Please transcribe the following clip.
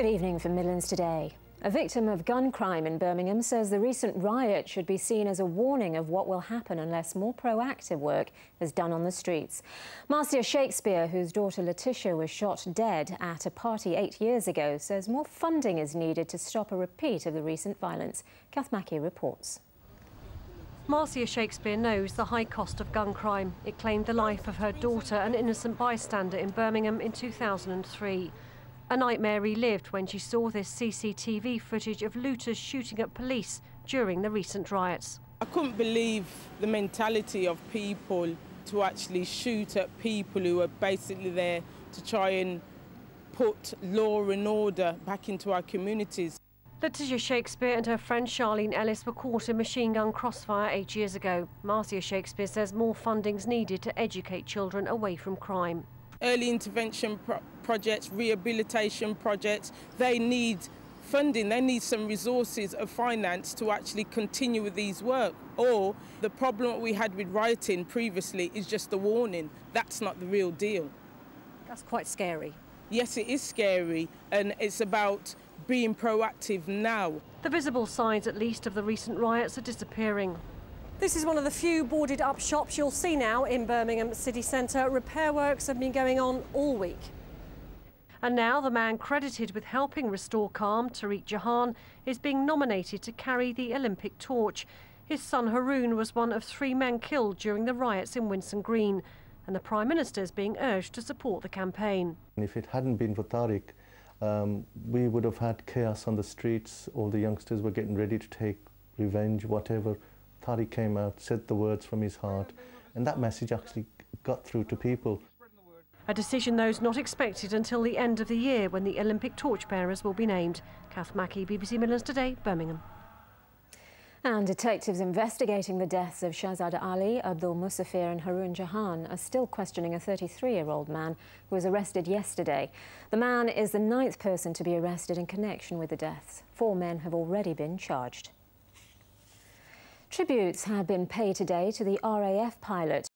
Good evening from Midlands Today. A victim of gun crime in Birmingham says the recent riot should be seen as a warning of what will happen unless more proactive work is done on the streets. Marcia Shakespeare, whose daughter Letitia was shot dead at a party 8 years ago, says more funding is needed to stop a repeat of the recent violence. Kath Mackey reports. Marcia Shakespeare knows the high cost of gun crime. It claimed the life of her daughter, an innocent bystander in Birmingham, in 2003. A nightmare relived when she saw this CCTV footage of looters shooting at police during the recent riots. I couldn't believe the mentality of people to actually shoot at people who are basically there to try and put law and order back into our communities. Letitia Shakespeare and her friend Charlene Ellis were caught in machine gun crossfire 8 years ago. Marcia Shakespeare says more funding's needed to educate children away from crime. Early intervention projects, rehabilitation projects, they need funding, they need some resources of finance to actually continue with these work. Or the problem we had with rioting previously is just a warning. That's not the real deal. That's quite scary. Yes, it is scary, and it's about being proactive now. The visible signs, at least, of the recent riots are disappearing. This is one of the few boarded up shops you'll see now in Birmingham city centre. Repair works have been going on all week. And now the man credited with helping restore calm, Tariq Jahan, is being nominated to carry the Olympic torch. His son Haroon was one of 3 men killed during the riots in Winson Green, and the Prime Minister is being urged to support the campaign. If it hadn't been for Tariq, we would have had chaos on the streets. All the youngsters were getting ready to take revenge, whatever. Tariq came out, said the words from his heart, and that message actually got through to people. A decision, though, is not expected until the end of the year, when the Olympic torchbearers will be named. Kath Mackey, BBC Midlands Today, Birmingham. And detectives investigating the deaths of Shahzada Ali, Abdul Musafir and Haroon Jahan are still questioning a 33-year-old man who was arrested yesterday. The man is the 9th person to be arrested in connection with the deaths. 4 men have already been charged. Tributes have been paid today to the RAF pilot